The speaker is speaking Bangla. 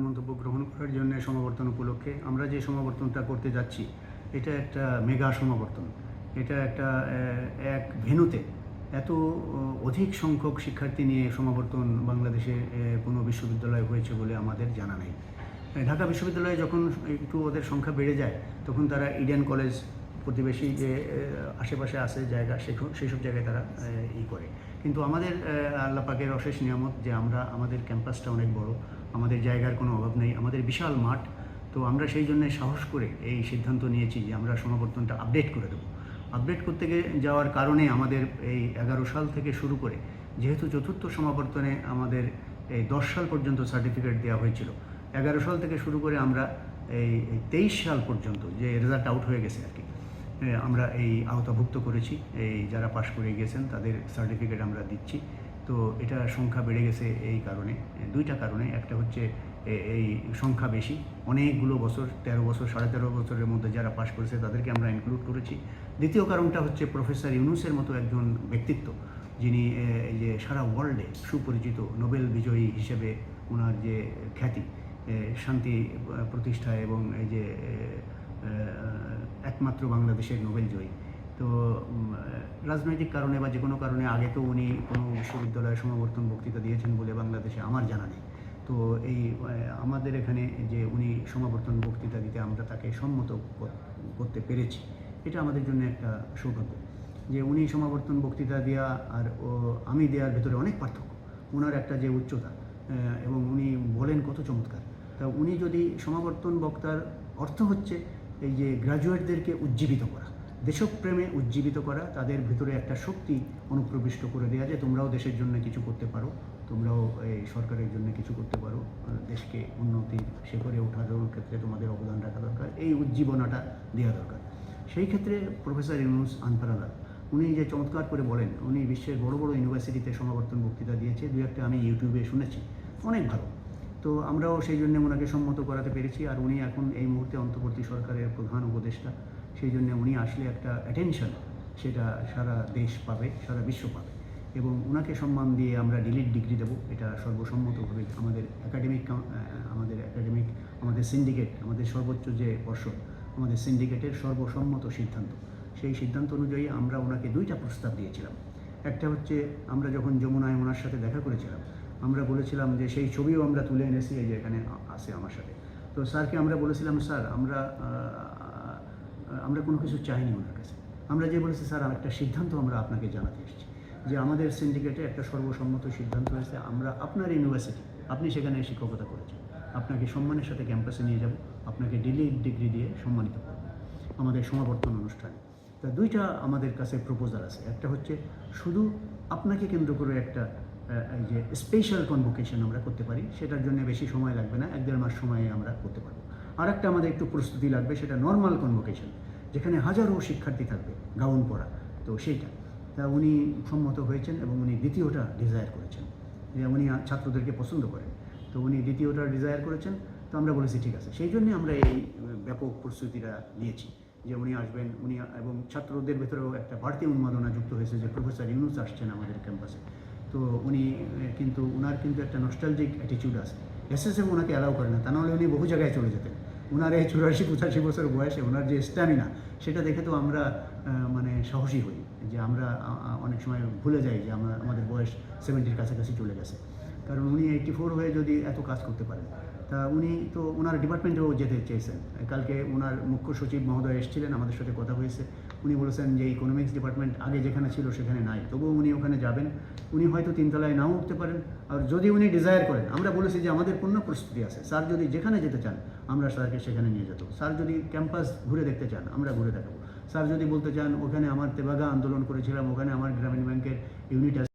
মন্তব্য গ্রহণ করার জন্য সমাবর্তন উপলক্ষে আমরা যে সমাবর্তনটা করতে যাচ্ছি এটা একটা মেগা সমাবর্তন। এটা একটা এক ভেন্যুতে এত অধিক সংখ্যক শিক্ষার্থী নিয়ে সমাবর্তন বাংলাদেশে কোনো বিশ্ববিদ্যালয় হয়েছে বলে আমাদের জানা নেই। ঢাকা বিশ্ববিদ্যালয়ে যখন একটু ওদের সংখ্যা বেড়ে যায় তখন তারা ইডেন কলেজ প্রতিবেশী যে আশেপাশে আছে জায়গা সেই সব জায়গায় তারা করে। কিন্তু আমাদের আল্লাহ পাকের অশেষ নিয়ামত যে আমাদের ক্যাম্পাসটা অনেক বড়, আমাদের জায়গার কোনো অভাব নেই, আমাদের বিশাল মাঠ। তো আমরা সেই জন্য সাহস করে এই সিদ্ধান্ত নিয়েছি যে আমরা সমাবর্তনটা আপডেট করে দেবো। আপডেট করতে যাওয়ার কারণে আমাদের এই 11 সাল থেকে শুরু করে, যেহেতু চতুর্থ সমাবর্তনে আমাদের এই 10 সাল পর্যন্ত সার্টিফিকেট দেওয়া হয়েছিল, 11 সাল থেকে শুরু করে আমরা এই 23 সাল পর্যন্ত যে রেজাল্ট আউট হয়ে গেছে আর কি, আমরা এই আওতাভুক্ত করেছি। এই যারা পাশ করে গিয়েছেন তাদের সার্টিফিকেট আমরা দিচ্ছি। তো এটা সংখ্যা বেড়ে গেছে এই কারণে, দুইটা কারণে। একটা হচ্ছে এই সংখ্যা বেশি, অনেকগুলো বছর, 13 বছর 13.5 বছরের মধ্যে যারা পাশ করেছে তাদেরকে আমরা ইনক্লুড করেছি। দ্বিতীয় কারণটা হচ্ছে প্রফেসর ইউনূসের মতো একজন ব্যক্তিত্ব, যিনি এই যে সারা ওয়ার্ল্ডে সুপরিচিত, নোবেল বিজয়ী হিসেবে ওনার যে খ্যাতি, শান্তি প্রতিষ্ঠা এবং এই যে একমাত্র বাংলাদেশের নোবেল জয়ী। তো রাজনৈতিক কারণে বা যে কোনো কারণে আগে তো উনি কোনো বিশ্ববিদ্যালয়ে সমাবর্তন বক্তৃতা দিয়েছেন বলে বাংলাদেশে আমার জানা নেই। তো এই আমাদের এখানে যে উনি সমাবর্তন বক্তৃতা দিতে আমরা তাকে সম্মত করতে পেরেছি, এটা আমাদের জন্য একটা সৌভাগ্য। যে উনি সমাবর্তন বক্তৃতা দেওয়া আর আমি দেওয়ার ভেতরে অনেক পার্থক্য। ওনার একটা যে উচ্চতা এবং উনি বলেন কত চমৎকার। তা উনি যদি সমাবর্তন বক্তার অর্থ হচ্ছে এই যে গ্র্যাজুয়েটদেরকে উজ্জীবিত করা, দেশপ্রেমে উজ্জীবিত করা, তাদের ভিতরে একটা শক্তি অনুপ্রবিষ্ট করে দেওয়া যে তোমরাও দেশের জন্য কিছু করতে পারো, তোমরাও এই সরকারের জন্য কিছু করতে পারো, দেশকে উন্নতির শিখরে ওঠানোর ক্ষেত্রে তোমাদের অবদান রাখা দরকার, এই উজ্জীবনাটা দেওয়া দরকার। সেই ক্ষেত্রে প্রফেসর ইউনূস আনপারালাল। উনি যে চমৎকার করে বলেন, উনি বিশ্বের বড় বড় ইউনিভার্সিটিতে সমাবর্তন বক্তৃতা দিয়েছে, দু একটা আমি ইউটিউবে শুনেছি, অনেক ভালো। তো আমরাও সেই জন্য ওনাকে সম্মত করাতে পেরেছি। আর উনি এখন এই মুহূর্তে অন্তর্বর্তী সরকারের প্রধান উপদেষ্টা, সেই জন্য উনি আসলে একটা অ্যাটেনশন সেটা সারা দেশ পাবে, সারা বিশ্ব পাবে। এবং ওনাকে সম্মান দিয়ে আমরা ডিলিট ডিগ্রি দেবো, এটা সর্বসম্মতভাবে আমাদের আমাদের সিন্ডিকেট, আমাদের সর্বোচ্চ যে পর্ষদ, আমাদের সিন্ডিকেটের সর্বসম্মত সিদ্ধান্ত, সেই সিদ্ধান্ত অনুযায়ী আমরা ওনাকে দুইটা প্রস্তাব দিয়েছিলাম। একটা হচ্ছে আমরা যখন যমুনায় ওনার সাথে দেখা করেছিলাম, আমরা বলেছিলাম যে সেই ছবিও আমরা তুলে এনেছি, এই যে এখানে আছে আমার সাথে। তো স্যারকে আমরা বলেছিলাম, স্যার আমরা কোনো কিছু চাইনি ওনার কাছে। আমরা যে বলেছি, স্যার একটা সিদ্ধান্ত আমরা আপনাকে জানাতে এসেছি যে আমাদের সিন্ডিকেটে একটা সর্বসম্মত সিদ্ধান্ত হয়েছে, আমরা আপনার ইউনিভার্সিটি, আপনি সেখানে শিক্ষকতা করেছেন, আপনাকে সম্মানের সাথে ক্যাম্পাসে নিয়ে যাব, আপনাকে ডিলিট ডিগ্রি দিয়ে সম্মানিত করব আমাদের সমাবর্তন অনুষ্ঠানে। তা দুইটা আমাদের কাছে প্রপোজাল আছে। একটা হচ্ছে শুধু আপনাকে কেন্দ্র করে একটা এই যে স্পেশাল কনভোকেশন আমরা করতে পারি, সেটার জন্য বেশি সময় লাগবে না, 1-1.5 মাস সময়ে আমরা করতে পারবো। আর একটা আমাদের একটু প্রস্তুতি লাগবে, সেটা নর্মাল কনভোকেশন, যেখানে হাজারো শিক্ষার্থী থাকবে গাউন পরা, তো সেইটা। তা উনি সম্মত হয়েছেন এবং উনি দ্বিতীয়টা ডিজায়ার করেছেন, যে উনি ছাত্রদেরকে পছন্দ করেন, তো উনি দ্বিতীয়টা ডিজায়ার করেছেন। তো আমরা বলেছি ঠিক আছে, সেই জন্যে আমরা এই ব্যাপক প্রস্তুতিটা নিয়েছি যে উনি আসবেন, উনি এবং ছাত্রদের ভেতরেও একটা বাড়তি উন্মাদনা যুক্ত হয়েছে যে প্রফেসর ইউনূস আসছেন আমাদের ক্যাম্পাসে। তো উনি ওনার কিন্তু একটা নস্টালজিক অ্যাটিটিউড আছে। এসএসএম ওনাকে অ্যালাউ করে না, তা নাহলে উনি বহু জায়গায় চলে যেতেন। ওনার এই 84-85 বছর বয়সে ওনার যে স্ট্যামিনা, সেটা দেখে তো আমরা মানে সাহসী হই, যে আমরা অনেক সময় ভুলে যাই যে আমাদের বয়স 70-র কাছাকাছি চলে গেছে। কারণ উনি 84 হয়ে যদি এত কাজ করতে পারেন, তা উনি তো ওনার ডিপার্টমেন্টেও যেতে চেয়েছেন। কালকে ওনার মুখ্য সচিব মহোদয় এসেছিলেন, আমাদের সাথে কথা হয়েছে। উনি বলেছেন যে ইকোনমিক্স ডিপার্টমেন্ট আগে যেখানে ছিল সেখানে নাই, তবুও উনি ওখানে যাবেন। উনি হয়তো 3 তলায় নাও উঠতে পারেন, আর যদি উনি ডিজায়ার করেন, আমরা বলেছি যে আমাদের পূর্ণ প্রস্তুতি আছে, স্যার যদি যেখানে যেতে চান আমরা স্যারকে সেখানে নিয়ে যেত। স্যার যদি ক্যাম্পাস ঘুরে দেখতে চান আমরা ঘুরে দেখাবো। স্যার যদি বলতে চান ওখানে আমার তেবাগা আন্দোলন করেছিলাম, ওখানে আমার গ্রামীণ ব্যাংকের ইউনিট